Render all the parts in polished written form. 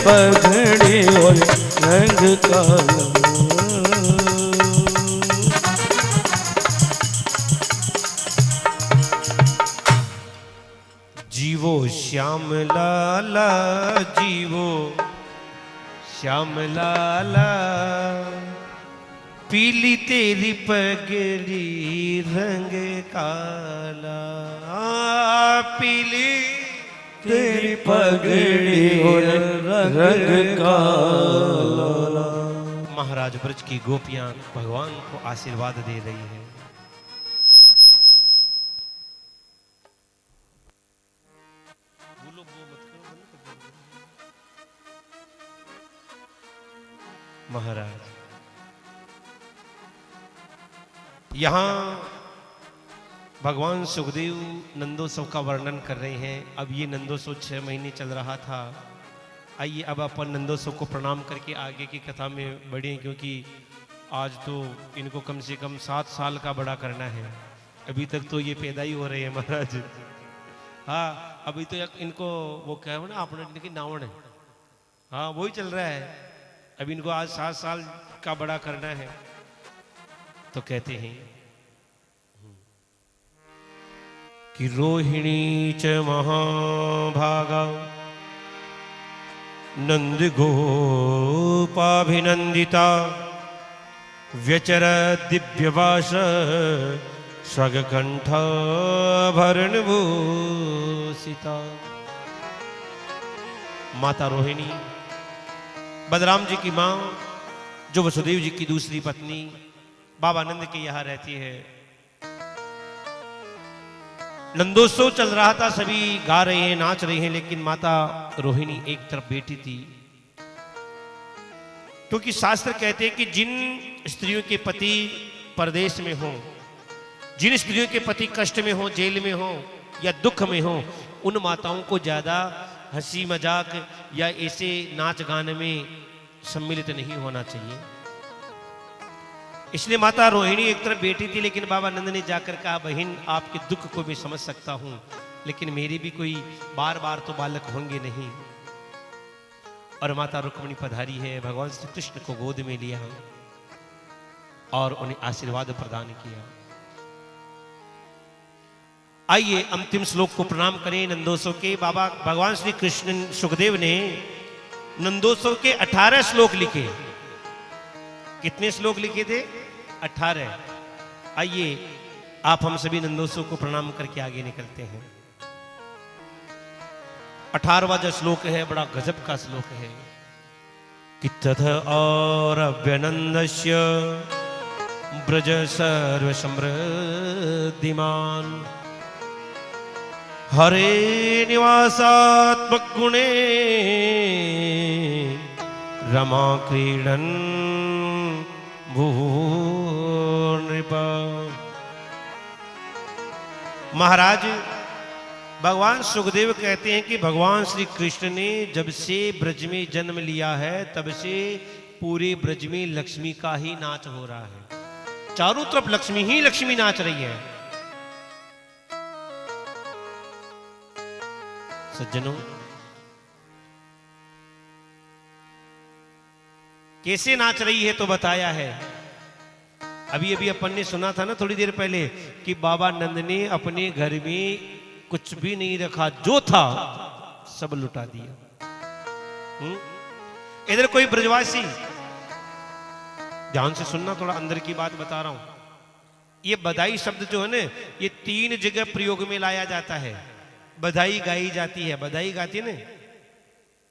पगड़ी और रंग काला। जीवो श्याम लाला, जीवो श्याम लाला, पीली तेरी पगड़ी रंग काला। पीली तेरी पगड़ी और रंग काला। महाराज ब्रज की गोपियां भगवान को आशीर्वाद दे रही है। महाराज यहां भगवान सुखदेव नंदोत्सव का वर्णन कर रहे हैं। अब ये नंदोत्सव 6 महीने चल रहा था। आइए अब अपन नंदोत्सव को प्रणाम करके आगे की कथा में बढ़े, क्योंकि आज तो इनको कम से कम 7 साल का बड़ा करना है। अभी तक तो ये पैदा ही हो रहे हैं महाराज। हाँ, अभी तो इनको वो क्या है ना, आपने की नावण है, हाँ वही चल रहा है। अब इनको आज 7 साल का बड़ा करना है। तो कहते हैं कि रोहिणी च महाभागा नंद गोपाभिनंदिता व्यचर दिव्यवास स्वगकंठाभरणभूषिता। माता रोहिणी बलराम जी की मां, जो वसुदेव जी की दूसरी पत्नी, बाबा नंद के यहां रहती है। नंदोत्सव चल रहा था, सभी गा रहे हैं, नाच रहे हैं, लेकिन माता रोहिणी एक तरफ बैठी थी। क्योंकि शास्त्र कहते हैं कि जिन स्त्रियों के पति परदेश में हो, जिन स्त्रियों के पति कष्ट में हो, जेल में हो या दुख में हो, उन माताओं को ज्यादा हंसी मजाक या ऐसे नाच गाने में सम्मिलित नहीं होना चाहिए। इसलिए माता रोहिणी एक तरफ बैठी थी, लेकिन बाबा नंद ने जाकर कहा, बहन आपके दुख को मैं समझ सकता हूं, लेकिन मेरे भी कोई बार बार तो बालक होंगे नहीं। और माता रुक्मिणी पधारी है, भगवान श्री कृष्ण को गोद में लिया और उन्हें आशीर्वाद प्रदान किया। आइए अंतिम श्लोक को प्रणाम करें नंदोत्सव के। बाबा भगवान श्री कृष्ण सुखदेव ने नंदोत्सव के 18 श्लोक लिखे। कितने श्लोक लिखे थे? 18। आइए आप हम सभी नंदोत्सव को प्रणाम करके आगे निकलते हैं। 18वां जो श्लोक है बड़ा गजब का श्लोक है कि तथ और अव्यनंदस्य ब्रज सर्व समृद्धिमान हरे निवासात्मक गुणे रमा क्रीडन भूनृपा। महाराज भगवान सुखदेव कहते हैं कि भगवान श्री कृष्ण ने जब से ब्रज में जन्म लिया है, तब से पूरे ब्रज में लक्ष्मी का ही नाच हो रहा है। चारों तरफ लक्ष्मी ही लक्ष्मी नाच रही है। सज्जनों, कैसे नाच रही है तो बताया है। अभी अभी अपन ने सुना था ना थोड़ी देर पहले कि बाबा नंद ने अपने घर में कुछ भी नहीं रखा, जो था सब लुटा दिया। इधर कोई ब्रजवासी, ध्यान से सुनना, थोड़ा अंदर की बात बता रहा हूं। ये बधाई शब्द जो है ना, ये 3 जगह प्रयोग में लाया जाता है। बधाई गाई जाती है, बधाई गाती है ना,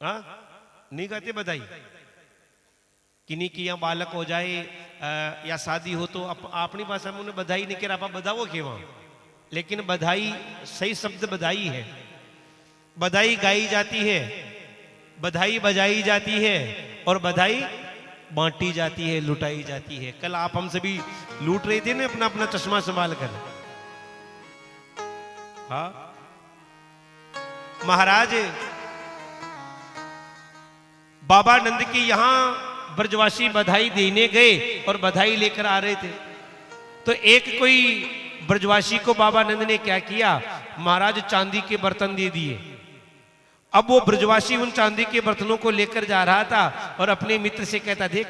हाँ नहीं गाती बधाई। किन्हीं की यहाँ बालक हो जाए या शादी हो तो अपनी भाषा में उन्हें बधाई नहीं कह रहा, आप बधाओ के वहां, लेकिन बधाई सही शब्द बधाई है। बधाई गाई जाती है, बधाई बजाई जाती है और बधाई बांटी जाती है, लुटाई जाती है। कल आप हम सभी लूट रहे थे ना अपना अपना चश्मा संभाल कर। हाँ महाराज बाबा नंद की यहां ब्रजवासी बधाई देने गए और बधाई लेकर आ रहे थे, तो एक कोई ब्रजवासी को बाबा नंद ने क्या किया, महाराज चांदी के बर्तन दे दिए। अब वो ब्रजवासी उन चांदी के बर्तनों को लेकर जा रहा था और अपने मित्र से कहता, देख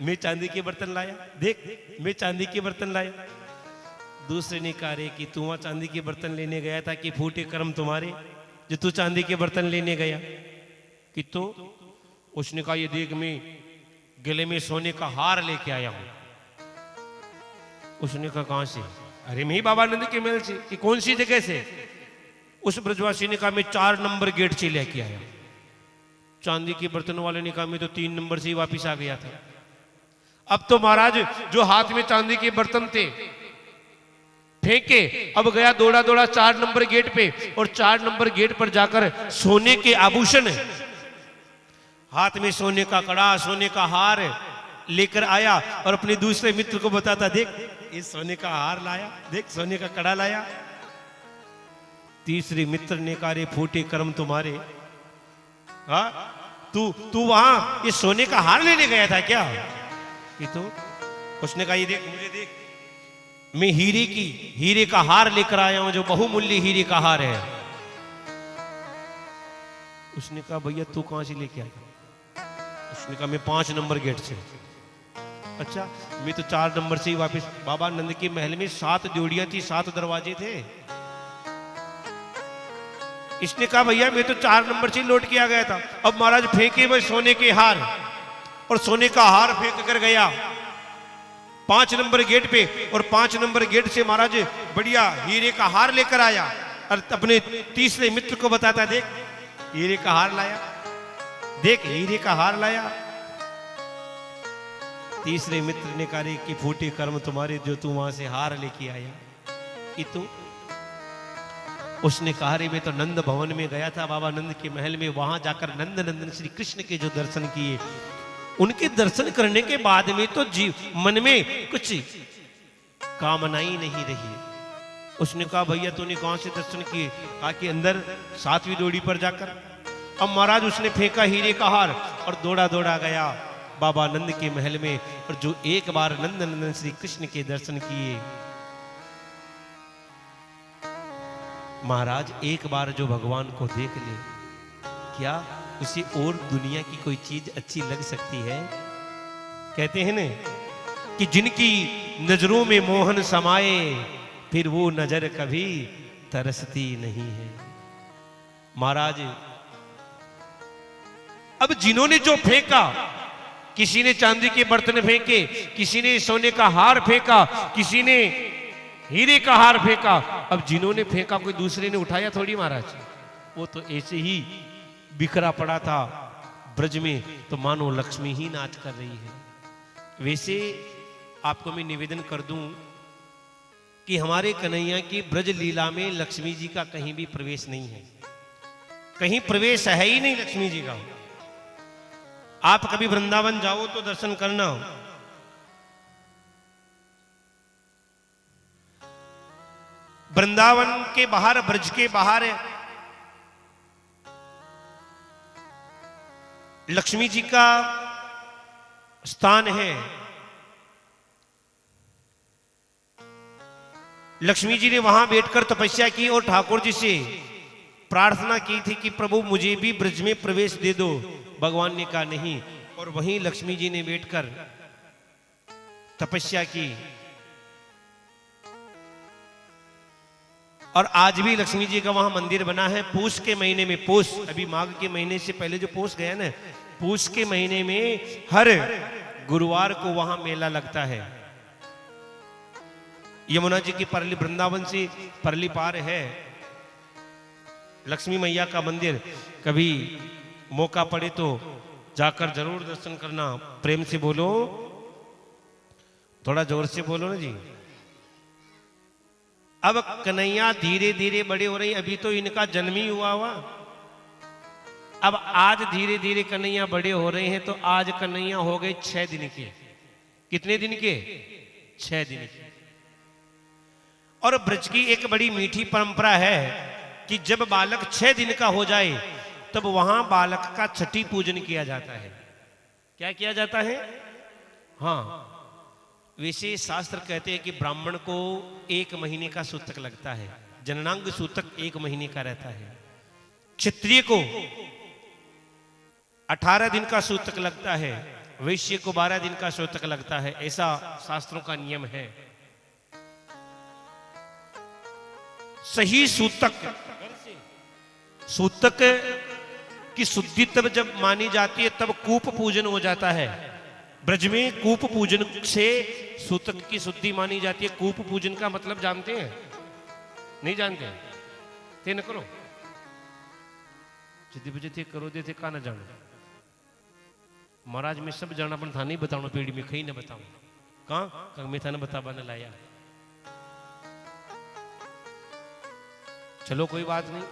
मैं चांदी के बर्तन लाया, देख मैं चांदी के बर्तन लाया। दूसरे ने कहा, रे कि तू वहां चांदी के बर्तन लेने गया था कि फूटे कर्म तुम्हारे जो तू चांदी के बर्तन लेने गया? कि तो उसने कहा, ये देख मैं गले में सोने का हार लेके आया हूं। उसने कहा, कहां से? अरे मैं ही बाबा नंद के महल से। कि कौन सी जगह से? उस ब्रजवासी ने कहा, मैं 4 नंबर गेट से लेके आया। चांदी के बर्तन वाले ने कहा, मैं तो 3 नंबर से ही वापिस आ गया था। अब तो महाराज जो हाथ में चांदी के बर्तन थे फेंके, अब गया दौड़ा दौड़ा 4 नंबर गेट पे, और 4 नंबर गेट पर जाकर सोने के आभूषण, हाथ में सोने का कड़ा, सोने का हार लेकर आया और अपने दूसरे मित्र को बताता, देख इस सोने का हार लाया, देख सोने का कड़ा लाया। तीसरे मित्र ने कहा, रे फूटे कर्म तुम्हारे, हाँ तू वहां ये सोने का हार लेने गया था क्या? कि तो उसने कहा, ये देख मुझे देख, मैं हीरे का हार लेकर आया हूं, जो बहुमूल्य हीरे का हार है। उसने कहा, भैया तू कहां से लेके आया? उसने कहा, मैं 5 नंबर गेट से। अच्छा, मैं तो 4 नंबर से ही वापस। बाबा नंद के महल में 7 जोड़ियां थी, 7 दरवाजे थे। इसने कहा, भैया मैं तो 4 नंबर से लौट के आ गया था। अब महाराज फेंके वह सोने के हार, और सोने का हार फेंक कर गया 5 नंबर गेट पे, और 5 नंबर गेट से महाराज बढ़िया हीरे का हार लेकर आया और अपने तीसरे मित्र को बताता, देख हीरे का हार लाया, देख हीरे का हार लाया। तीसरे मित्र ने कहा, कि फूटे कर्म तुम्हारे जो तू वहां से हार लेके आया। कि तू? उसने कहा, रे मैं तो नंद भवन में गया था, बाबा नंद के महल में, वहां जाकर नंद नंदन श्री कृष्ण के जो दर्शन किए, उनके दर्शन करने के बाद में तो मन में कुछ कामना ही नहीं रही। उसने कहा, भैया तूने कहां से दर्शन किए? कहा कि अंदर 7वीं जोड़ी पर जाकर। अब महाराज उसने फेंका हीरे का हार और दौड़ा दौड़ा गया बाबा नंद के महल में, और जो एक बार नंद नंदन श्री कृष्ण के दर्शन किए, महाराज एक बार जो भगवान को देख ले, क्या उसे और दुनिया की कोई चीज अच्छी लग सकती है? कहते हैं न कि जिनकी नजरों में मोहन समाए, फिर वो नजर कभी तरसती नहीं है। महाराज अब जिन्होंने जो फेंका, किसी ने चांदी के बर्तन फेंके, किसी ने सोने का हार फेंका, किसी ने हीरे का हार फेंका। अब जिन्होंने फेंका कोई दूसरे ने उठाया थोड़ी महाराज, वो तो ऐसे ही बिखरा पड़ा था ब्रज में, तो मानो लक्ष्मी ही नाच कर रही है। वैसे आपको मैं निवेदन कर दूं कि हमारे कन्हैया की ब्रज लीला में लक्ष्मी जी का कहीं भी प्रवेश नहीं है, कहीं प्रवेश है ही नहीं लक्ष्मी जी का। आप कभी वृंदावन जाओ तो दर्शन करना, वृंदावन के बाहर, ब्रज के बाहर लक्ष्मी जी का स्थान है। लक्ष्मी जी ने वहां बैठकर तपस्या की और ठाकुर जी से प्रार्थना की थी कि प्रभु मुझे भी ब्रज में प्रवेश दे दो। भगवान ने कहा नहीं, और वहीं लक्ष्मी जी ने बैठकर तपस्या की। और आज भी लक्ष्मी जी का वहां मंदिर बना है। पूष के महीने में, पूष अभी माघ के महीने से पहले जो पूष गया ना, पूष के महीने में हर गुरुवार को वहां मेला लगता है। यमुना जी की परली, वृंदावन से परली पार है लक्ष्मी मैया का मंदिर। कभी मौका पड़े तो जाकर जरूर दर्शन करना। प्रेम से बोलो, थोड़ा जोर से बोलो ना जी। अब कन्हैया धीरे धीरे बड़े हो रही, अभी तो इनका जन्म ही हुआ। अब आज धीरे धीरे कन्हैया बड़े हो रहे हैं, तो आज कन्हैया हो गए 6 दिन के। कितने दिन के? 6 दिन के। और ब्रज की एक बड़ी मीठी परंपरा है कि जब बालक 6 दिन का हो जाए तब वहां बालक का छठी पूजन किया जाता है। क्या किया जाता है? हाँ, वैसे शास्त्र कहते हैं कि ब्राह्मण को 1 महीने का सूतक लगता है, जननांग सूतक 1 महीने का रहता है। क्षत्रिय को 18 दिन का सूतक लगता है, वैश्य को 12 दिन का सूतक लगता है, ऐसा शास्त्रों का नियम है। सही सूतक की शुद्धि तब जब मानी जाती है तब कूप पूजन हो जाता है। ब्रज में कूप पूजन से सूतक की शुद्धि मानी जाती है। कूप पूजन का मतलब जानते हैं? नहीं जानते? ते न करो जिद्दी बजे थे करो दे थे का न जानो। महाराज में सब जाना पण था नहीं बताऊं पीढ़ी में कहीं न बताऊं कहां मैं था न बताबा न लाया। चलो कोई बात नहीं।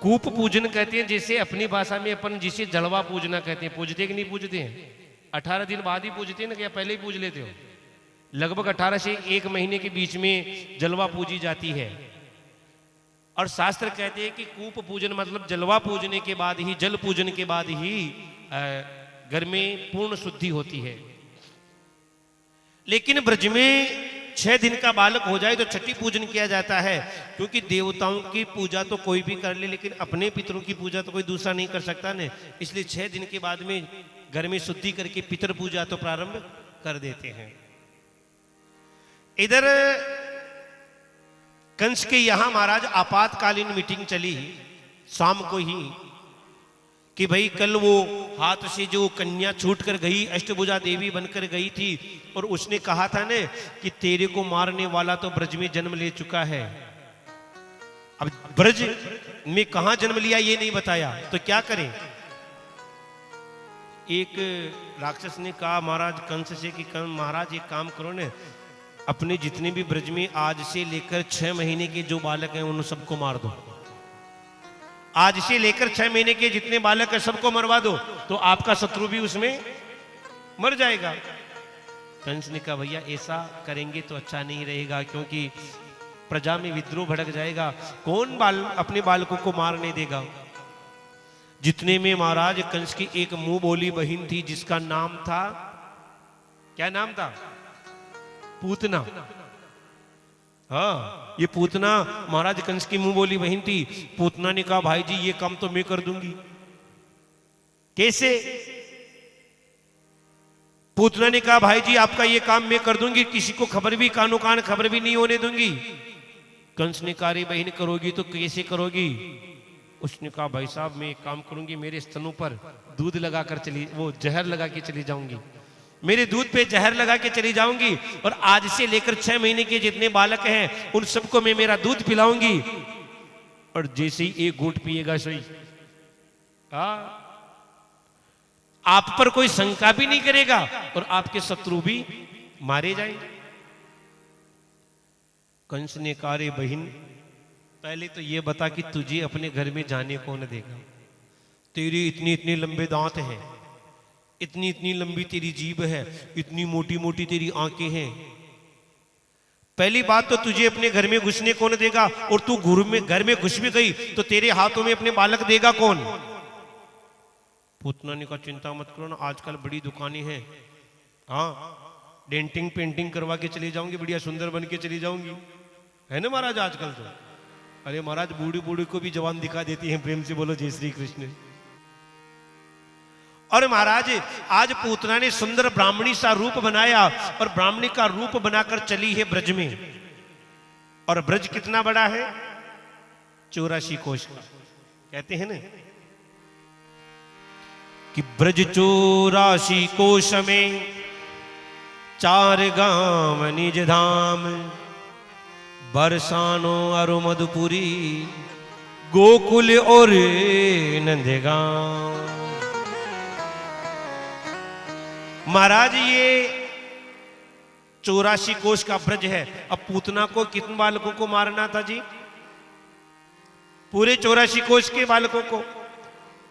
कूप पूजन कहते हैं, जैसे अपनी भाषा में अपन जिसे जलवा पूजना कहते हैं। पूजते कि नहीं पूजते हैं? 18 दिन बाद ही पूजते हैं ना, क्या पहले ही पूज लेते हो? लगभग 18 से 1 महीने के बीच में जलवा पूजी जाती है। और शास्त्र कहते हैं कि कूप पूजन मतलब जलवा पूजने के बाद ही, जल पूजन के बाद ही घर में पूर्ण शुद्धि होती है। लेकिन ब्रज में 6 दिन का बालक हो जाए तो छठी पूजन किया जाता है, क्योंकि देवताओं की पूजा तो कोई भी कर ले, लेकिन अपने पितरों की पूजा तो कोई दूसरा नहीं कर सकता ने। इसलिए 6 दिन के बाद में घर में शुद्धि करके पितर पूजा तो प्रारंभ कर देते हैं। इधर कंस के यहां महाराज आपातकालीन मीटिंग चली शाम को ही कि भाई कल वो हाथ से जो कन्या छूट कर गई, अष्टभुजा देवी बनकर गई थी, और उसने कहा था ने कि तेरे को मारने वाला तो ब्रज में जन्म ले चुका है। अब ब्रज में कहां जन्म लिया ये नहीं बताया, तो क्या करें? एक राक्षस ने कहा महाराज कंस से कि महाराज एक काम करो ने, अपने जितने भी ब्रज में आज से लेकर 6 महीने के जो बालक हैं उन सबको मार दो। आज से लेकर 6 महीने के जितने बालक हैं सबको मरवा दो, तो आपका शत्रु भी उसमें मर जाएगा। कंस ने कहा भैया ऐसा करेंगे तो अच्छा नहीं रहेगा, क्योंकि प्रजा में विद्रोह भड़क जाएगा। कौन अपने बालकों को मारने देगा? जितने में महाराज कंस की एक मुंह बोली बहन थी, जिसका नाम था, क्या नाम था? पूतना। हाँ, ये पूतना महाराज कंस की मुंह बोली बहन थी। पूतना ने कहा भाई जी ये काम तो मैं कर दूंगी। कैसे? पूतना ने कहा भाई जी आपका ये काम मैं कर दूंगी, किसी को खबर भी, कानो कान खबर भी नहीं होने दूंगी। कंस ने कहा रे बहन करोगी तो कैसे करोगी? उसने कहा भाई साहब मैं एक काम करूंगी, मेरे स्तनों पर दूध लगाकर चली, वो जहर लगा के चली जाऊंगी, मेरे दूध पे जहर लगा के चली जाऊंगी, और आज से लेकर 6 महीने के जितने बालक हैं उन सबको मैं मेरा दूध पिलाऊंगी, और जैसे ही एक घूंट पिएगा सही आप पर कोई शंका भी नहीं करेगा और आपके शत्रु भी मारे जाएंगे। कंस ने कहा रे बहन पहले तो ये बता कि तुझे अपने घर में जाने कौन देगा? तेरे इतने इतने लंबे दांत हैं, इतनी इतनी लंबी तेरी जीभ है, इतनी मोटी मोटी तेरी आंखें हैं। पहली बात तो तुझे अपने घर में घुसने कौन देगा? और तू घर में घुस भी गई तो तेरे हाथों में अपने बालक देगा कौन? पूतना ने कहा चिंता मत करो ना, आजकल बड़ी दुकानें हैं, हाँ डेंटिंग पेंटिंग करवा के चली जाऊंगी, बढ़िया सुंदर बन के चली जाऊंगी, है ना महाराज आजकल तो। अरे महाराज बूढ़ी बूढ़ी को भी जवान दिखा देती हैं, प्रेम से बोलो जय श्री कृष्ण। और महाराज आज पूतना ने सुंदर ब्राह्मणी सा रूप बनाया और ब्राह्मणी का रूप बनाकर चली है ब्रज में। और ब्रज कितना बड़ा है? 84 कोश का। कहते हैं ना कि ब्रज 84 कोश में 4 गांव निज धाम, बरसानो अरु मधुपुरी गोकुल और नंदगांव। महाराज ये 84 कोश का ब्रज है। अब पूतना को कितने बालकों को मारना था जी? पूरे 84 कोश के बालकों को।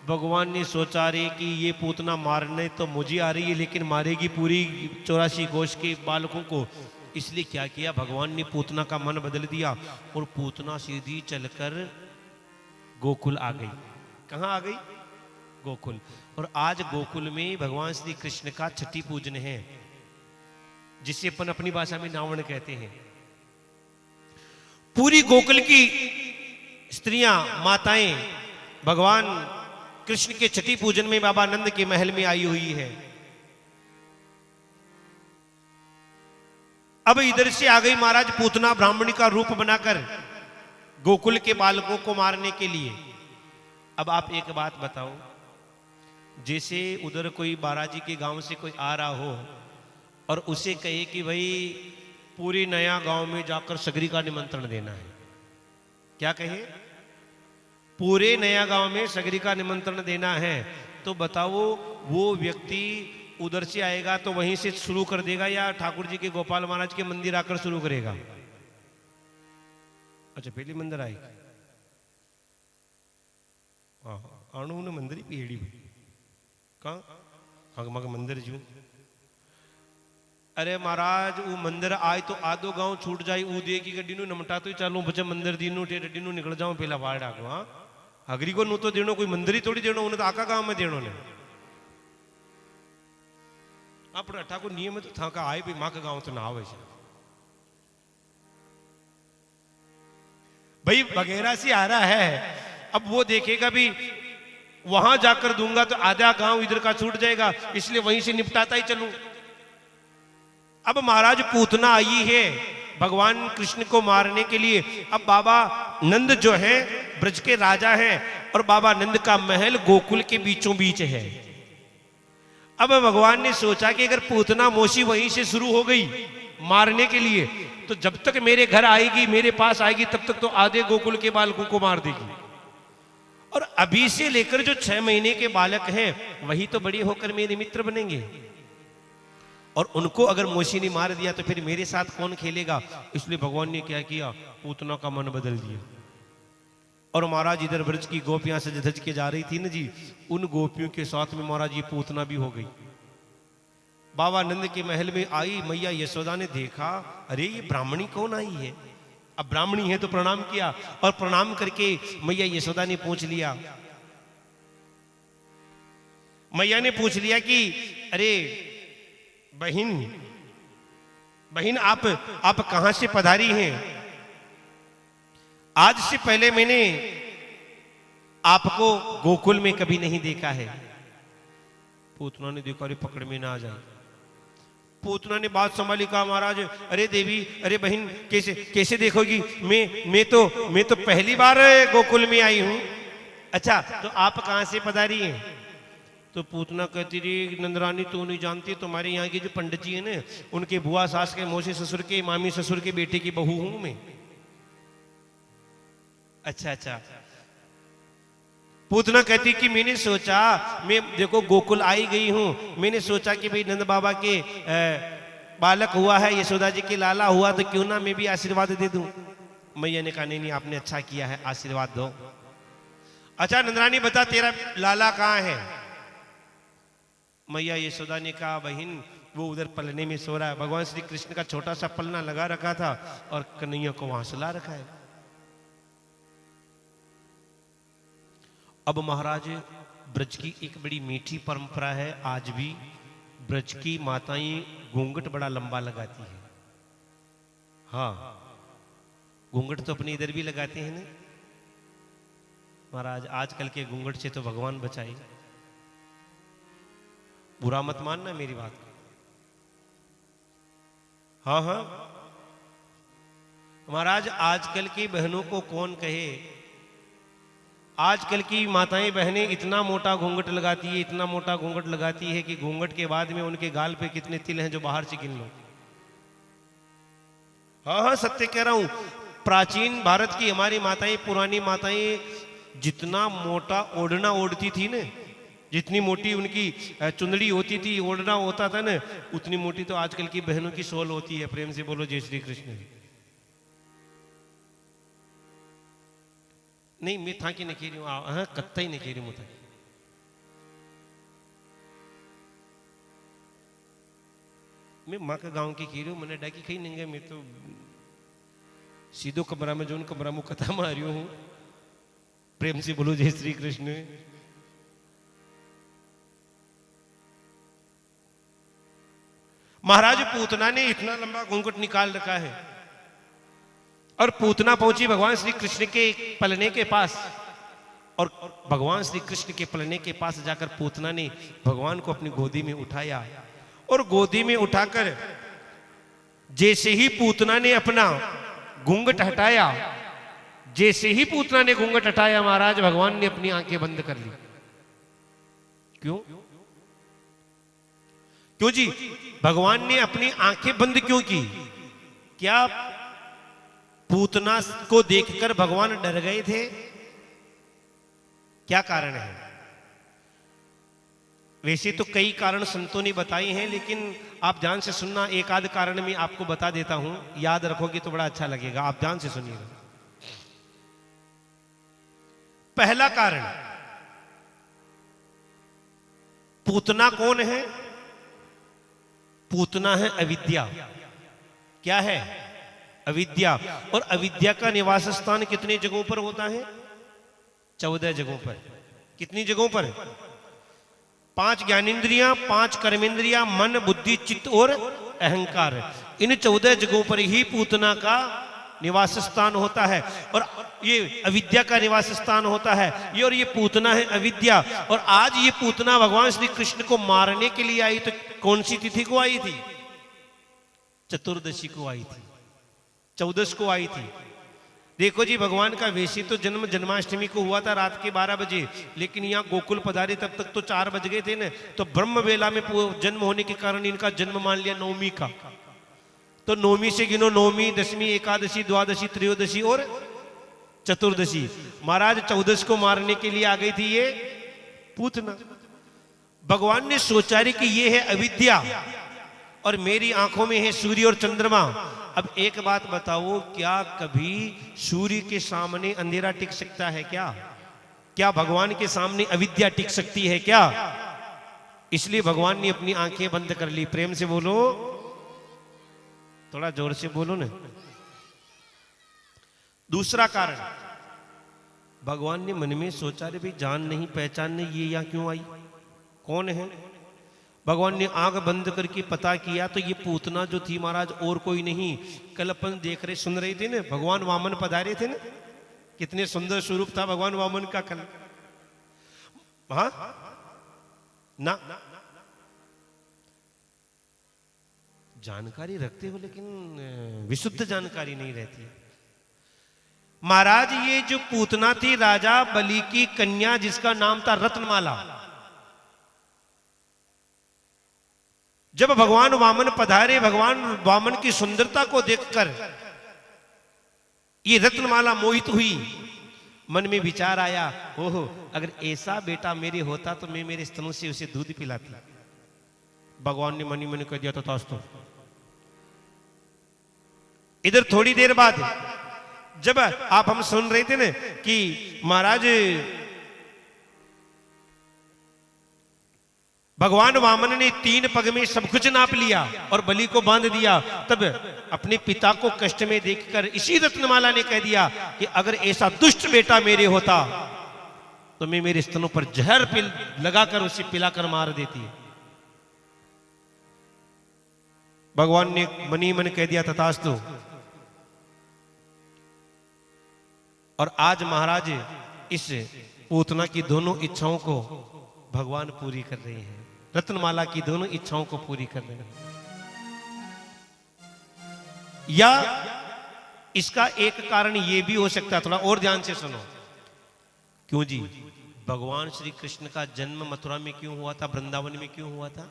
भगवान ने सोचा रे कि ये पूतना मारने तो मुझे आ रही है, लेकिन मारेगी पूरी 84 कोश के बालकों को। इसलिए क्या किया भगवान ने? पूतना का मन बदल दिया और पूतना सीधी चलकर गोकुल आ गई। कहां आ गई? गोकुल। और आज गोकुल में भगवान श्री कृष्ण का छठी पूजन है, जिसे अपन अपनी भाषा में नावण कहते हैं। पूरी गोकुल की स्त्रियां, माताएं भगवान कृष्ण के छठी पूजन में बाबा नंद के महल में आई हुई है। अब इधर से आ गई महाराज पूतना ब्राह्मणी का रूप बनाकर गोकुल के बालकों को मारने के लिए। अब आप एक बात बताओ, जैसे उधर कोई बाराजी के गांव से कोई आ रहा हो और उसे कहे कि भाई पूरी नया गांव में जाकर सगरी का निमंत्रण देना है, क्या कहे? पूरे नया गांव में सगरी का निमंत्रण देना है, तो बताओ वो व्यक्ति उधर से आएगा तो वहीं से शुरू कर देगा या ठाकुर जी के गोपाल महाराज के मंदिर आकर शुरू करेगा? अच्छा, पहली मंदिर आई, हाँ आणु ने मंदिर ही पीड़ी कहाँ मग मंदिर जू। अरे महाराज वो मंदिर आए तो आधो गांव छूट जाए, ऊ दे की गड्डी नमटा तो चलो बच्चे मंदिर दीनू टेडी नु निकल जाओ पहला वार्ड आगो। हाँ अगरी को नु तो देनो, कोई मंदिर ही थोड़ी देनो, उन्हें तो आका गांव में देनो ने। अपने अठा को नियम तो था का आए भी माँ का गांव तो ना आवे भाई वगैरह से आ रहा है। अब वो देखेगा भी वहां जाकर दूंगा तो आधा गांव इधर का छूट जाएगा, इसलिए वहीं से निपटाता ही चलूं। अब महाराज पूतना आई है भगवान कृष्ण को मारने के लिए। अब बाबा नंद जो है ब्रज के राजा हैं और बाबा नंद का महल गोकुल के बीचों बीच है। अब भगवान ने सोचा कि अगर पूतना मोशी वहीं से शुरू हो गई मारने के लिए, तो जब तक मेरे घर आएगी, मेरे पास आएगी, तब तक तो आधे गोकुल के बालकों को मार देगी। और अभी से लेकर जो 6 महीने के बालक हैं वही तो बड़े होकर मेरे मित्र बनेंगे, और उनको अगर मोशी ने मार दिया तो फिर मेरे साथ कौन खेलेगा? इसलिए भगवान ने क्या किया, पूतना का मन बदल दिया। और महाराज इधर ब्रज की गोपियां सज धज के जा रही थी ना जी, उन गोपियों के साथ में महाराज ये पूतना भी हो गई। बाबा नंद के महल में आई मैया यशोदा ने देखा, अरे ये ब्राह्मणी कौन आई है? अब ब्राह्मणी है तो प्रणाम किया, और प्रणाम करके मैया यशोदा ने पूछ लिया, मैया ने पूछ लिया कि अरे बहन आप कहां से पधारी हैं? आज से पहले मैंने आपको गोकुल में कभी नहीं देखा है। पूतना ने देखा, अरे पकड़ में ना आ जाए। पूतना ने बात संभाली, कहा महाराज अरे देवी, अरे बहन कैसे देखोगी, मैं तो पहली बार गोकुल में आई हूं। अच्छा तो आप कहां से पधारी हैं? तो पूतना कहती रही, नंदरानी तू नहीं जानती, तुम्हारे यहाँ के जो पंडित जी है ना, उनके बुआ सास के, मौसी ससुर के, मामी ससुर के बेटे की बहू हूं मैं। अच्छा। पूतना कहती कि मैंने सोचा, मैं देखो गोकुल आई गई हूं, मैंने सोचा कि भाई नंद बाबा के बालक हुआ है, यशोदा जी के लाला हुआ, तो क्यों ना मैं भी आशीर्वाद दे दूं। मैया ने कहा नहीं आपने अच्छा किया है, आशीर्वाद दो। अच्छा नंदरानी बता तेरा लाला कहाँ है? मैया यशोदा ने कहा बहन वो उधर पलने में सो रहा है, भगवान श्री कृष्ण का छोटा सा पलना लगा रखा था और कन्हैया को वहां सुला रखा है। अब महाराज ब्रज की एक बड़ी मीठी परंपरा है, आज भी ब्रज की माताएं घूंघट बड़ा लंबा लगाती है। हाँ घूंघट तो अपने इधर भी लगाते हैं ना महाराज, आजकल के घूंघट से तो भगवान बचाए, बुरा मत मानना मेरी बात। हाँ महाराज आजकल की बहनों को कौन कहे, आजकल की माताएं बहनें इतना मोटा घूंघट लगाती है, इतना मोटा घूंघट लगाती है कि घूंघट के बाद में उनके गाल पे कितने तिल हैं जो बाहर से गिन लो। हाँ सत्य कह रहा हूं, प्राचीन भारत की हमारी माताएं, पुरानी माताएं जितना मोटा ओढ़ना ओढ़ती थी ना, जितनी मोटी उनकी चुंदड़ी होती थी, ओढ़ना होता था ना, उतनी मोटी तो आजकल की बहनों की सोल होती है। प्रेम से बोलो जय श्री कृष्ण। नहीं मैं था कि नहीं कह रही हूँ, हाँ कत्ता ही नहीं कह रही हूँ। मैं माँ का गांव की कह रही हूँ, मैंने डाकी कहीं नहीं गया, मैं तो सीधो कमरा में जो उन कमरा में कथा मार रही हूँ। प्रेम से बोलो जय श्री कृष्ण। महाराज पूतना ने इतना लंबा घूंघट निकाल रखा है और पूतना पहुंची भगवान श्री कृष्ण के पलने के पास और भगवान श्री कृष्ण के पलने के पास जाकर पूतना ने भगवान को अपनी गोदी में उठाया और गोदी में उठाकर जैसे ही पूतना ने अपना घूंघट हटाया, जैसे ही पूतना ने घूंघट हटाया महाराज भगवान ने अपनी आंखें बंद कर ली। क्यों? क्यों जी? भगवान ने अपनी आंखें बंद क्यों की? क्या पूतना को देखकर भगवान डर गए थे? क्या कारण है? वैसे तो कई कारण संतों ने बताए हैं, लेकिन आप ध्यान से सुनना, एक आध कारण मैं आपको बता देता हूं, याद रखोगे तो बड़ा अच्छा लगेगा। आप ध्यान से सुनिएगा। पहला कारण, पूतना कौन है? पूतना है अविद्या। क्या है? अविद्या। और अविद्या का निवास स्थान कितनी जगहों पर होता है? 14 जगहों पर। कितनी जगहों पर? 5 ज्ञानेंद्रियां, 5 कर्मेंद्रियां, मन, बुद्धि, चित्त और अहंकार। इन 14 जगहों पर ही पूतना का निवास स्थान होता है और ये अविद्या का निवास स्थान होता है। ये और ये पूतना है अविद्या। और आज ये पूतना भगवान श्री कृष्ण को मारने के लिए आई, तो कौन सी तिथि को आई थी? चतुर्दशी को आई थी, 14 को आई थी। देखो जी, भगवान का वैसे तो जन्म जन्माष्टमी को हुआ था रात के 12 बजे, लेकिन यहाँ गोकुल पधारे तब तक तो 4 बज गए थे ना। तो ब्रह्म वेला में जन्म होने के कारण इनका जन्म मान लिया नवमी का। तो नवमी से गिनो, नवमी, दशमी, एकादशी, द्वादशी, त्रयोदशी और चतुर्दशी। महाराज 14 को मारने के लिए आ गई थी ये पूतना। भगवान ने सोचा रे कि ये है अविद्या और मेरी आंखों में है सूर्य और चंद्रमा। अब एक बात बताओ, क्या कभी सूर्य के सामने अंधेरा टिक सकता है क्या? क्या भगवान के सामने अविद्या टिक सकती है क्या? इसलिए भगवान ने अपनी आंखें बंद कर ली। प्रेम से बोलो, थोड़ा जोर से बोलो ना। दूसरा कारण, भगवान ने मन में सोचा रे भाई जान नहीं पहचान नहीं, ये यहां क्यों आई, कौन है? भगवान ने आंख बंद करके पता किया तो ये पूतना जो थी महाराज और कोई नहीं। कल अपन देख रहे सुन रहे थे ना, भगवान वामन पधारे थे ना, कितने सुंदर स्वरूप था भगवान वामन का कल। हाँ ना, जानकारी रखते हो लेकिन विशुद्ध जानकारी नहीं रहती। महाराज ये जो पूतना थी राजा बलि की कन्या, जिसका नाम था रत्नमाला। जब भगवान वामन पधारे, भगवान वामन की सुंदरता को देखकर ये रत्नमाला मोहित हुई। मन में विचार आया, ओहो अगर ऐसा बेटा मेरे होता तो मैं मेरे स्तनों से उसे दूध पिलाती। भगवान ने मनी मन कर दिया तथास्तु। इधर थोड़ी देर बाद जब आप हम सुन रहे थे ना कि महाराज भगवान वामन ने 3 पग में सब कुछ नाप लिया और बलि को बांध दिया, तब अपने पिता को कष्ट में देखकर इसी रत्नमाला ने कह दिया कि अगर ऐसा दुष्ट बेटा मेरे होता तो मैं मेरे स्तनों पर जहर लगाकर उसे पिलाकर मार देती। भगवान ने मनी मन कह दिया तथास्तु। और आज महाराज इस पूतना की दोनों इच्छाओं को भगवान पूरी कर रहे हैं। रत्नमाला की दोनों इच्छाओं को पूरी कर रहे हैं। या इसका एक कारण यह भी हो सकता है, थोड़ा और ध्यान से सुनो। क्यों जी? भगवान श्री कृष्ण का जन्म मथुरा में क्यों हुआ था, वृंदावन में क्यों हुआ था?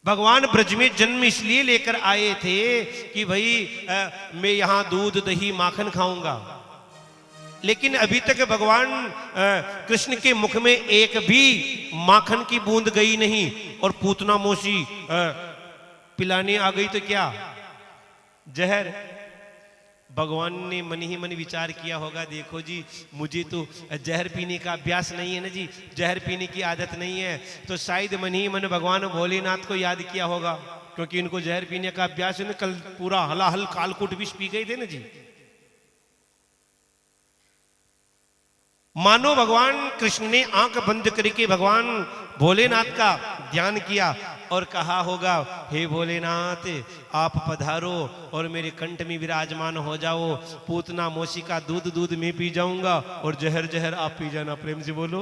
भगवान ब्रज में जन्म इसलिए लेकर आए थे कि भाई मैं यहां दूध दही माखन खाऊंगा, लेकिन अभी तक भगवान कृष्ण के मुख में एक भी माखन की बूंद गई नहीं और पूतना मौसी पिलाने आ गई तो क्या, जहर। भगवान ने मन ही मन विचार किया होगा, देखो जी मुझे तो जहर पीने का अभ्यास नहीं है ना जी, जहर पीने की आदत नहीं है। तो शायद मन ही मन भगवान भोलेनाथ को याद किया होगा, क्योंकि इनको जहर पीने का अभ्यास है ना। कल पूरा हलाहल कालकूट विष पी गए थे ना जी। मानो भगवान कृष्ण ने आंख बंद करके भगवान भोलेनाथ का ध्यान किया और कहा होगा, हे भोलेनाथ आप पधारो और मेरे कंठ में विराजमान हो जाओ, पूतना मौसी का दूध दूध मैं पी जाऊंगा और जहर जहर आप पी जाना। प्रेम से बोलो।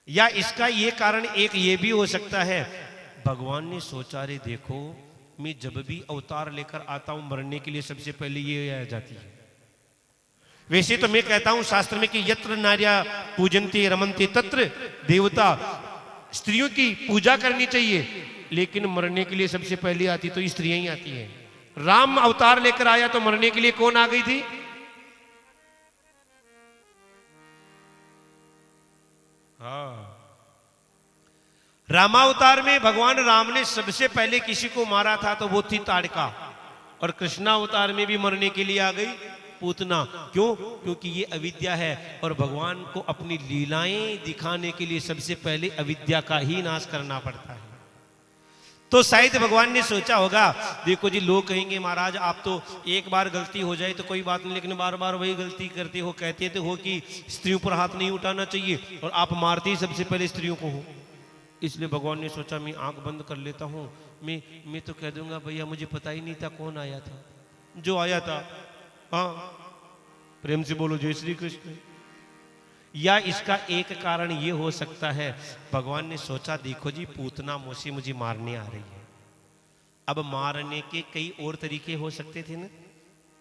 या इसका ये कारण एक ये भी हो सकता है, भगवान ने सोचा रे देखो मैं जब भी अवतार लेकर आता हूं मरने के लिए सबसे पहले ये आ जाती है। वैसे तो मैं कहता हूं शास्त्र में कि यत्र नार्या पूजन्ते रमन्ते तत्र देवता, स्त्रियों की पूजा करनी चाहिए, लेकिन मरने के लिए सबसे पहले आती तो स्त्रियां ही आती हैं। राम अवतार लेकर आया तो मरने के लिए कौन आ गई थी? हाँ, रामावतार में भगवान राम ने सबसे पहले किसी को मारा था तो वो थी ताड़का, और कृष्णावतार में भी मरने के लिए आ गई पूतना। क्यों? क्योंकि ये अविद्या है और भगवान को अपनी लीलाएं दिखाने के लिए सबसे पहले अविद्या का ही नाश करना पड़ता है। तो शायद भगवान ने सोचा होगा, देखो जी लोग कहेंगे महाराज आप तो एक बार गलती हो जाए तो कोई बात नहीं, लेकिन बार बार वही गलती करते हो, कहते तो हो कि स्त्रियों पर हाथ नहीं उठाना चाहिए और आप मारते ही सबसे पहले स्त्रियों को हो। इसलिए भगवान ने सोचा मैं आंख बंद कर लेता हूं, मैं तो कह दूंगा भैया मुझे पता ही नहीं था कौन आया था, जो आया था। हाँ, प्रेम से बोलो जय श्री कृष्ण। या इसका एक कारण ये हो सकता है, भगवान ने सोचा देखो जी पूतना मौसी मुझे मारने आ रही है। अब मारने के कई और तरीके हो सकते थे ना,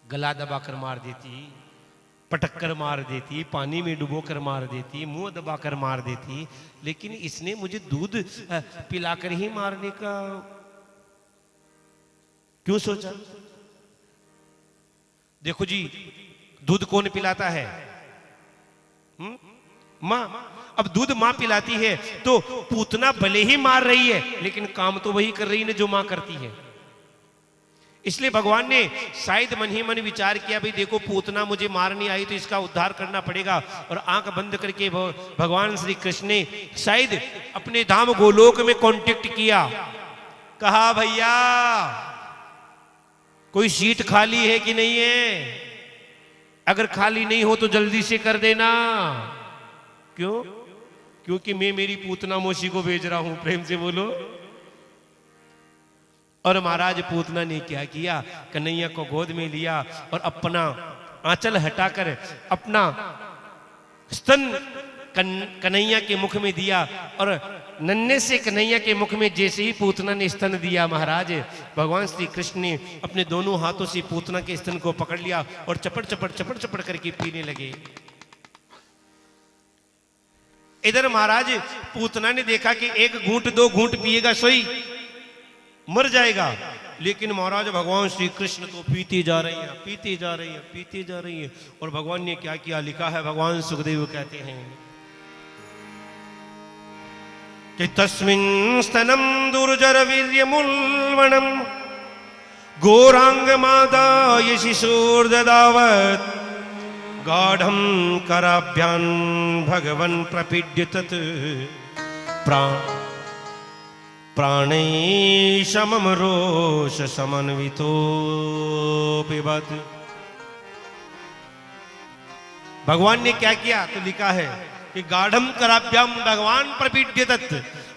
गला दबाकर मार देती, पटक कर मार देती, पानी में डुबो कर मार देती, मुंह दबाकर मार देती, लेकिन इसने मुझे दूध पिलाकर ही मारने का क्यों सोचा? देखो जी दूध कौन पिलाता है? मां। अब दूध मां पिलाती है तो पूतना भले ही मार रही है लेकिन काम तो वही कर रही है जो मां करती है। इसलिए भगवान ने शायद मन ही मन विचार किया, भाई देखो पूतना मुझे मारने आई तो इसका उद्धार करना पड़ेगा, और आंख बंद करके भगवान श्री कृष्ण ने शायद अपने धाम गोलोक में कांटेक्ट किया, कहा भैया कोई सीट खाली है कि नहीं है? अगर खाली नहीं हो तो जल्दी से कर देना। क्यों? क्योंकि मैं मेरी पूतना मौसी को भेज रहा हूं। प्रेम से बोलो। और महाराज पूतना ने क्या किया, कन्हैया को गोद में लिया और अपना आंचल हटाकर अपना स्तन कन्हैया के मुख में दिया, और नन्हे से कन्हैया के मुख में जैसे ही पूतना ने स्तन दिया, महाराज भगवान श्री कृष्ण ने अपने दोनों हाथों से पूतना के स्तन को पकड़ लिया और चपड़ चपड़ करके पीने लगे। इधर महाराज पूतना ने देखा कि एक घूंट दो घूंट पिएगा सोई मर जाएगा, लेकिन महाराज भगवान श्री कृष्ण तो पीते जा रही है, पीते जा रही है, पीते जा रही है। और भगवान ने क्या किया, लिखा है, भगवान सुखदेव कहते हैं कि तस्मिन् स्तनं दुर्जर वीर्यमुल्वणं घोरांगमादाय शिशोर्ददावत् गाढ़ं कराभ्यां भगवन् प्रपीड्य तत् प्राणैशमं रोष समन्वितो पिबत। भगवान ने क्या किया, तो लिखा है कि गाढ़म कराभ्याम भगवान प्रपीड्य तत्,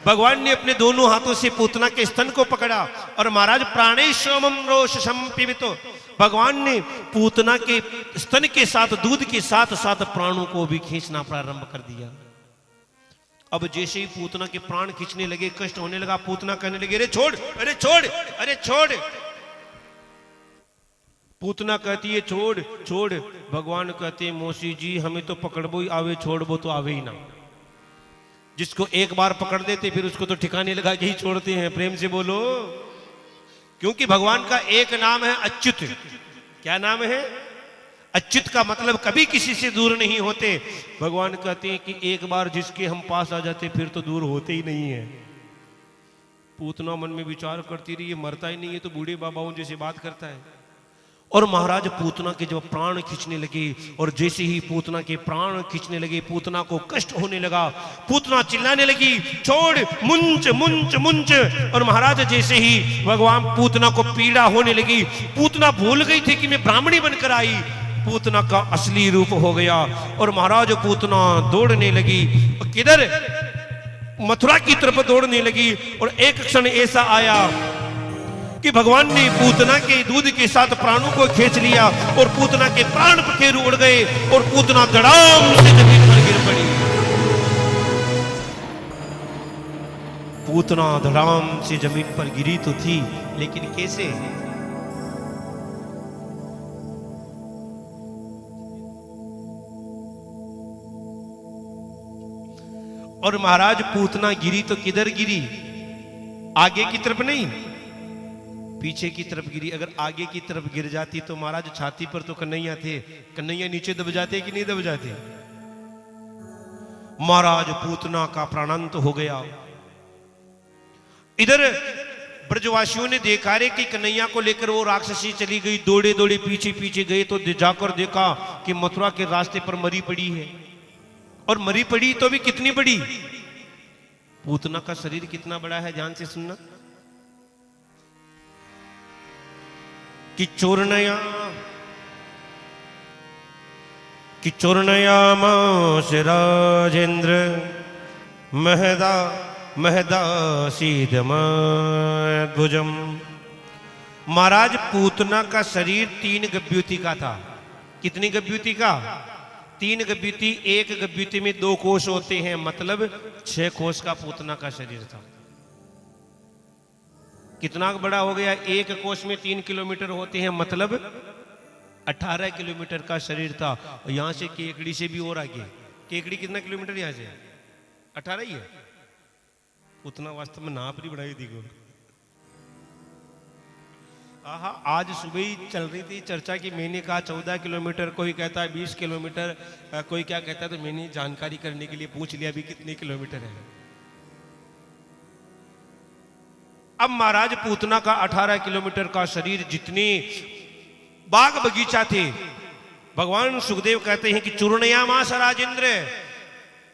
भगवान ने अपने दोनों हाथों से पूतना के स्तन को पकड़ा और महाराज प्राणैशमं रोष समपिबितो, भगवान ने पूतना के स्तन के साथ दूध के साथ साथ प्राणों को भी खींचना प्रारंभ कर दिया। अब जैसे ही पूतना के प्राण खींचने लगे, कष्ट होने लगा, पूतना कहने लगे अरे छोड़, अरे छोड़, अरे छोड़। पूतना कहती है छोड़ छोड़, भगवान कहते मौसी जी हमें तो पकड़बो ही आवे, छोड़बो तो आवे ही ना। जिसको एक बार पकड़ देते फिर उसको तो ठिकाने लगा के ही छोड़ते हैं। प्रेम से बोलो। क्योंकि भगवान का एक नाम है अच्युत। क्या नाम है? अच्युत का मतलब कभी किसी से दूर नहीं होते। भगवान कहते हैं कि एक बार जिसके हम पास आ जाते फिर तो दूर होते ही नहीं है। पूतना मन में विचार करती रही, ये मरता ही नहीं है तो बूढ़े बाबाओं जैसे बात करता है। और महाराज पूतना के जब प्राण खींचने लगे, और जैसे ही पूतना के प्राण खींचने लगे, पूतना को कष्ट होने लगा, पूतना चिल्लाने लगी छोड़, मुंच मुंच मुंच। और महाराज जैसे ही भगवान पूतना को पीड़ा होने लगी, पूतना भूल गई थी कि मैं ब्राह्मणी बनकर आई, पूतना का असली रूप हो गया। और महाराज पूतना दौड़ने लगी, किधर? मथुरा की तरफ दौड़ने लगी और एक क्षण ऐसा आया कि भगवान ने पूतना के दूध के साथ प्राणों को खींच लिया और पूतना के प्राण पखेरु उड़ गए और पूतना धड़ाम से जमीन पर गिर पड़ी। पूतना धड़ाम से जमीन पर गिरी तो थी, लेकिन कैसे? और महाराज पूतना गिरी तो किधर गिरी? आगे की तरफ नहीं, पीछे की तरफ गिरी। अगर आगे की तरफ गिर जाती तो महाराज छाती पर तो कन्हैया थे, कन्हैया नीचे दब जाते कि नहीं दब जाते? महाराज पूतना का प्राणांत हो गया। इधर ब्रजवासियों ने देखा रे कि कन्हैया को लेकर वो राक्षसी चली गई, दौड़े दौड़े पीछे पीछे गए तो जाकर देखा कि मथुरा के रास्ते पर मरी पड़ी है। और मरी पड़ी तो भी कितनी बड़ी? पूतना का शरीर कितना बड़ा है, ध्यान से सुनना। कि चोरनयामास राजेंद्र महदा महदा सीधमद्भुजम। महाराज पूतना का शरीर 3 गभ्युति का था। कितनी गभ्युति का? 3 गभ्युति। एक गभ्युति में 2 कोष होते हैं, मतलब 6 कोष का पूतना का शरीर था। कितना बड़ा हो गया? एक कोष में 3 किलोमीटर होते हैं, मतलब 18 किलोमीटर का शरीर था। और यहां से केकड़ी से भी और आगे। केकड़ी कितना किलोमीटर यहां से? 18 ही है। उतना वास्तव में नाप नहीं बढ़ाई थी। आहा, आज सुबह ही चल रही थी चर्चा की। मैंने कहा 14 किलोमीटर, कोई कहता है 20 किलोमीटर, कोई क्या कहता है, तो मैंने जानकारी करने के लिए पूछ लिया भी कितने किलोमीटर है। अब महाराज पूतना का 18 किलोमीटर का शरीर, जितने बाग बगीचा थे, भगवान सुखदेव कहते हैं कि चूर्णयामास राजेंद्र।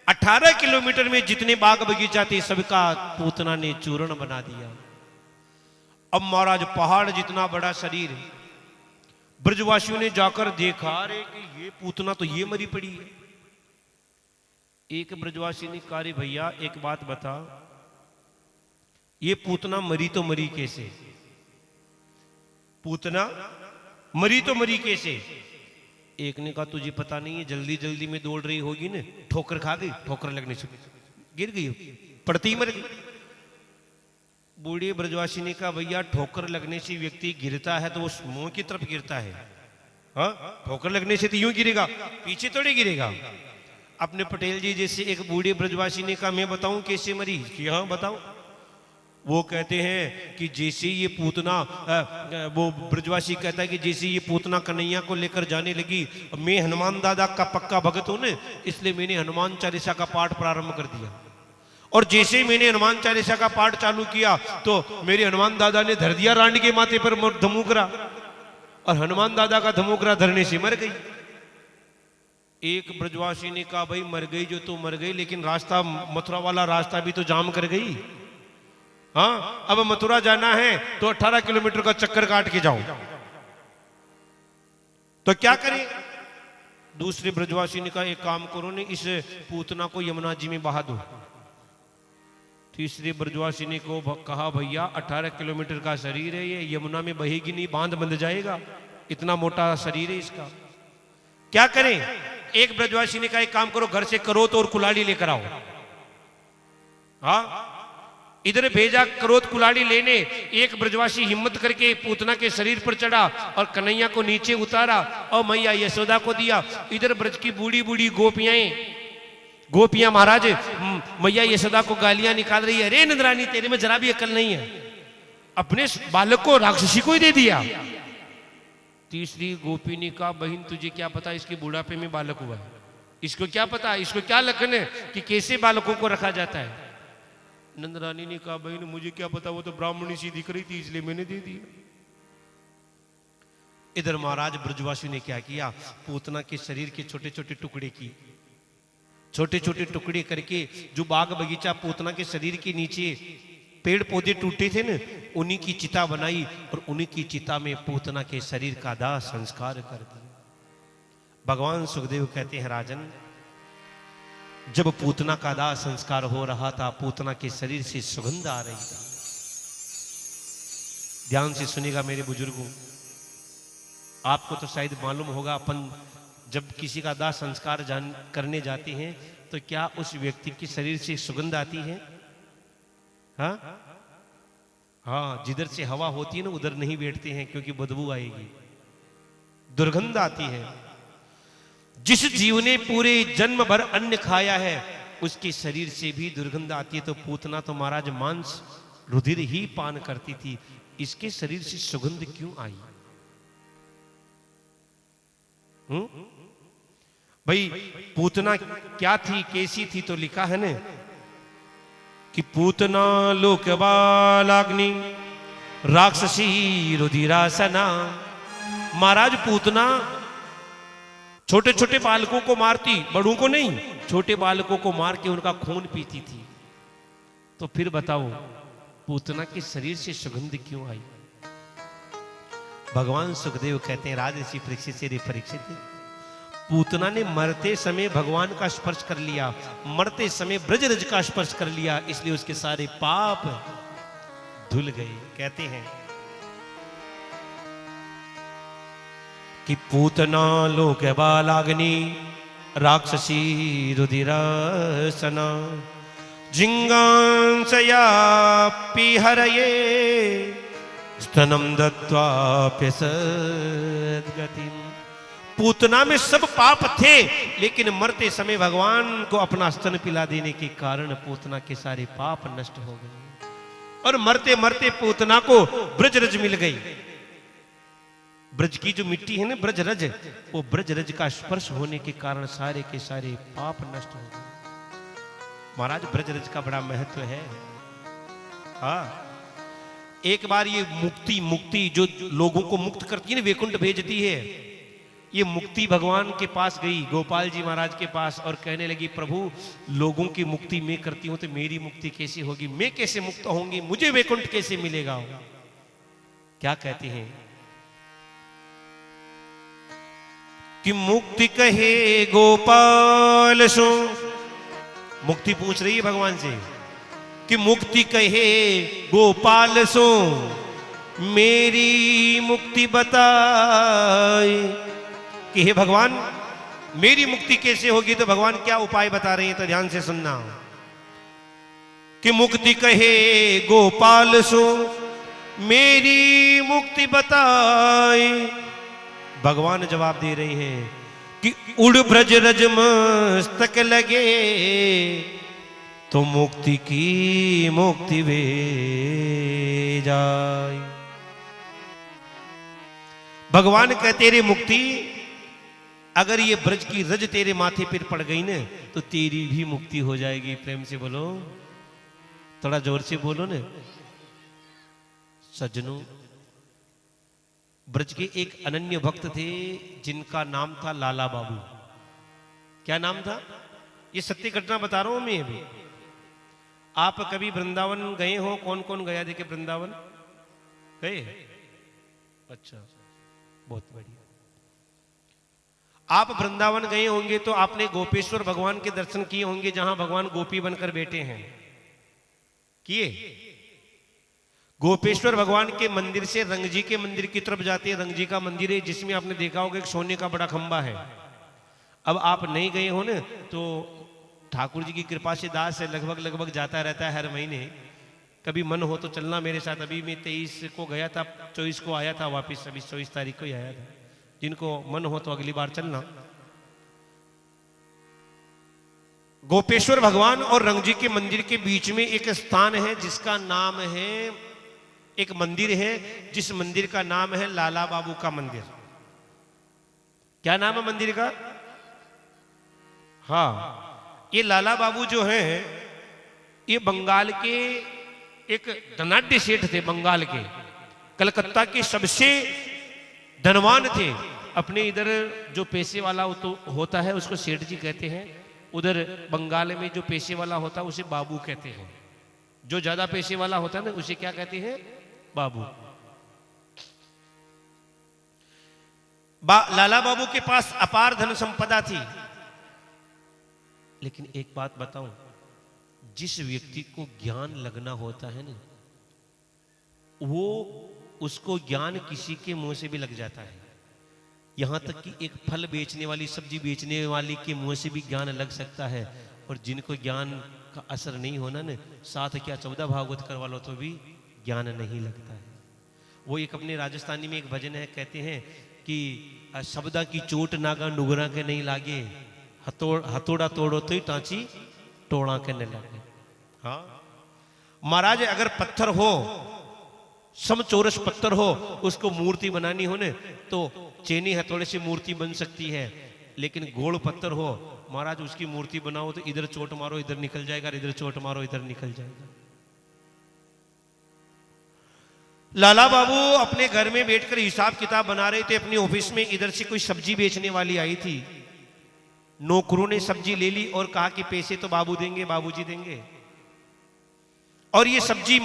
18 किलोमीटर में जितने बाग बगीचा थे सबका पूतना ने चूर्ण बना दिया। अब महाराज पहाड़ जितना बड़ा शरीर, ब्रजवासियों ने जाकर देखा रे कि ये पूतना तो ये मरी पड़ी है। एक ब्रजवासी ने कहा रे भैया एक बात बता, ये पूतना मरी तो मरी कैसे? पूतना मरी तो मरी कैसे? एक ने कहा तुझे पता नहीं है, जल्दी जल्दी में दौड़ रही होगी ना, ठोकर खा गई, ठोकर लगने से गिर गई, पड़ती ही मर गई। बूढ़े ब्रजवासी ने कहा भैया ठोकर लगने से व्यक्ति गिरता है तो वो मुंह की तरफ गिरता है। हाँ, ठोकर लगने से तो यूं गिरेगा, पीछे थोड़ी गिरेगा। अपने पटेल जी जैसे एक बूढ़े ब्रजवासी ने कहा मैं बताऊं कैसे मरी? कि हाँ बताओ। वो कहते हैं कि जैसे ये पूतना, वो ब्रजवासी कहता है कि जैसे ये पूतना कन्हैया को लेकर जाने लगी, मैं हनुमान दादा का पक्का भगत हूं न, इसलिए मैंने हनुमान चालीसा का पाठ प्रारंभ कर दिया। और जैसे ही मैंने हनुमान चालीसा का पाठ चालू किया तो मेरे हनुमान दादा ने धर दिया रांड के माथे पर धमुकरा, और हनुमान दादा का धमुकरा धरने से मर गई। एक ब्रजवासी ने कहा भाई मर गई जो तो मर गई, लेकिन रास्ता मथुरा वाला रास्ता भी तो जाम कर गई। हाँ, अब मथुरा जाना है तो 18 किलोमीटर का चक्कर काट के जाओ, तो क्या करें? दूसरे ब्रजवासी ने कहा एक काम करो ने, इस पूतना को यमुना जी में बहा दो। तीसरे ब्रजवासी ने को कहा भैया 18 किलोमीटर का शरीर है, ये यमुना में बहेगी नहीं, बांध बंध जाएगा, इतना मोटा शरीर है इसका, क्या करें? एक ब्रजवासी ने कहा एक काम करो, घर से करोत और कुलाड़ी लेकर आओ। हाँ, इधर भेजा करोत कुलाड़ी लेने। एक ब्रजवासी हिम्मत करके पूतना के शरीर पर चढ़ा और कन्हैया को नीचे उतारा और मैया यशोदा को दिया। इधर ब्रज की बूढ़ी बूढ़ी गोपियां महाराज मैया यशोदा को गालियां निकाल रही है, अरे नंदरानी तेरे में जरा भी अकल नहीं है, अपने बालक को राक्षसी को ही दे दिया। तीसरी गोपी ने कहा बहन तुझे क्या पता इसके बुढ़ापे में बालक हुआ है, इसको क्या पता, इसको क्या लक्षण है कि कैसे बालकों को रखा जाता है। नंदरानी ने कहा बहन मुझे क्या पता, वो तो ब्राह्मणी सी दिख रही थी इसलिए मैंने दे दिया। इधर महाराज ब्रजवासी ने क्या किया, पूतना के शरीर के छोटे छोटे टुकड़े किए, छोटे छोटे टुकड़े करके जो बाग बगीचा पूतना के शरीर के नीचे पेड़ पौधे टूटे थे ना, उन्हीं की चिता बनाई और उन्हीं की चिता में पूतना के शरीर का दाह संस्कार कर दिया। भगवान सुखदेव कहते हैं राजन जब पूतना का दाह संस्कार हो रहा था, पूतना के शरीर से सुगंध आ रही थी। ध्यान से सुनिएगा मेरे बुजुर्गों, आपको तो शायद मालूम होगा, अपन जब किसी का दाह संस्कार करने जाते हैं तो क्या उस व्यक्ति के शरीर से सुगंध आती है? हाँ हाँ, जिधर से हवा होती है ना उधर नहीं बैठते हैं, क्योंकि बदबू आएगी, दुर्गंध आती है। जिस जीव ने पूरे जन्म भर अन्न खाया है उसके शरीर से भी दुर्गंध आती है। तो पूतना तो महाराज मांस रुधिर ही पान करती थी, इसके शरीर से सुगंध क्यों आई? भाई पूतना क्या थी, कैसी थी? तो लिखा है ना कि पूतना लोकबालाग्नि राक्षसी रुधिरासना। महाराज पूतना छोटे छोटे बालकों को मारती, बड़ों को नहीं, छोटे बालकों को मार के उनका खून पीती थी। तो फिर बताओ पूतना के शरीर से सुगंध क्यों आई? भगवान सुखदेव कहते हैं राजर्षि परीक्षित से, परीक्षित पूतना ने मरते समय भगवान का स्पर्श कर लिया, मरते समय ब्रजरज का स्पर्श कर लिया, इसलिए उसके सारे पाप धुल गए। कहते हैं कि पूतना लोक बालाग्नि राक्षसी रुधिरासना जिंगांसया पिहरये स्तनम दत्वाप्य सद्गतिम। पूतना में सब पाप थे, लेकिन मरते समय भगवान को अपना स्तन पिला देने के कारण पूतना के सारे पाप नष्ट हो गए और मरते मरते पूतना को ब्रजरज मिल गई। ब्रज की जो मिट्टी है ना ब्रजरज, वो ब्रजरज का स्पर्श होने के कारण सारे के सारे पाप नष्ट हो गए। महाराज ब्रजरज का बड़ा महत्व है। हाँ, एक बार ये मुक्ति जो लोगों को मुक्त करती है ना, वैकुंठ भेजती है, ये मुक्ति भगवान के पास गई, गोपाल जी महाराज के पास, और कहने लगी प्रभु लोगों की मुक्ति मैं करती हूं तो मेरी मुक्ति कैसे होगी? मैं कैसे मुक्त होंगी? मुझे वैकुंठ कैसे मिलेगा? क्या कहते हैं कि मुक्ति कहे गोपाल सो, मुक्ति पूछ रही है भगवान से कि मुक्ति कहे गोपाल सो मेरी मुक्ति बताए कि हे भगवान मेरी मुक्ति कैसे होगी? तो भगवान क्या उपाय बता रहे हैं, तो ध्यान से सुनना कि मुक्ति कहे गोपाल सो मेरी मुक्ति बताए। भगवान जवाब दे रहे हैं कि उड़ ब्रज रज मस्तक लगे तो मुक्ति की मुक्ति वे जाए। भगवान कहते रे मुक्ति, अगर ये ब्रज की रज तेरे माथे पर पड़ गई ना तो तेरी भी मुक्ति हो जाएगी। प्रेम से बोलो, थोड़ा जोर से बोलो ना। सज्जनों, ब्रज के एक अनन्य भक्त थे जिनका नाम था लाला बाबू। क्या नाम था? ये सत्य घटना बता रहा हूं मैं अभी। आप कभी वृंदावन गए हो? कौन कौन गया देखे वृंदावन? गए? अच्छा, बहुत बढ़िया। आप वृंदावन गए होंगे तो आपने गोपेश्वर भगवान के दर्शन किए होंगे, जहां भगवान गोपी बनकर बैठे हैं। किए? गोपेश्वर भगवान के मंदिर से रंगजी के मंदिर की तरफ जाते हैं। रंगजी का मंदिर है जिसमें आपने देखा होगा एक सोने का बड़ा खंबा है। अब आप नहीं गए हो ना तो ठाकुर जी की कृपा से दास से लगभग जाता रहता है हर महीने। कभी मन हो तो चलना मेरे साथ। अभी मैं 23 को गया था, 24 को आया था वापिस, अभी 24 तारीख को ही आया था। जिनको मन हो तो अगली बार चलना। गोपेश्वर भगवान और रंगजी के मंदिर के बीच में एक स्थान है जिसका नाम है, एक मंदिर है जिस मंदिर का नाम है लाला बाबू का मंदिर। क्या नाम है मंदिर का? हाँ, ये लाला बाबू जो है ये बंगाल के एक धनाढ्य सेठ थे। बंगाल के, कलकत्ता के सबसे धनवान थे। अपने इधर जो पैसे वाला होता है उसको सेठ जी कहते हैं। उधर बंगाल में जो पैसे वाला होता है उसे बाबू कहते हैं। जो ज्यादा पैसे वाला होता है ना उसे क्या कहते हैं? बाबू। लाला बाबू के पास अपार धन संपदा थी। लेकिन एक बात बताऊं, जिस व्यक्ति को ज्ञान लगना होता है ना, वो उसको ज्ञान किसी के मुंह से भी लग जाता है। यहां तक कि एक फल बेचने वाली, सब्जी बेचने वाली के मुंह से भी ज्ञान लग सकता है। और जिनको ज्ञान का असर नहीं होना ना, 7 क्या 14 भागवत करवा लो तो भी ज्ञान नहीं लगता है। वो एक अपने राजस्थानी में एक भजन है, कहते हैं कि शब्दा की चोट नागा नुगरा के नहीं लागे, हथौड़ा तोड़ो तो ही टांची टोड़ा के नहीं लागे। हाँ महाराज, अगर पत्थर हो, समचौरस पत्थर हो, उसको मूर्ति बनानी हो ने तो चेनी हथौड़े से मूर्ति बन सकती है। लेकिन गोल पत्थर हो महाराज, उसकी मूर्ति बनाओ तो इधर चोट मारो इधर निकल जाएगा, इधर चोट मारो इधर निकल जाएगा। लाला बाबू अपने घर में बैठकर हिसाब किताब बना रहे थे अपनी ऑफिस में। इधर से कोई सब्जी बेचने वाली आई थी, नौकरों ने सब्जी ले ली और कहा कि पैसे तो बाबूजी देंगे। और ये सब्जी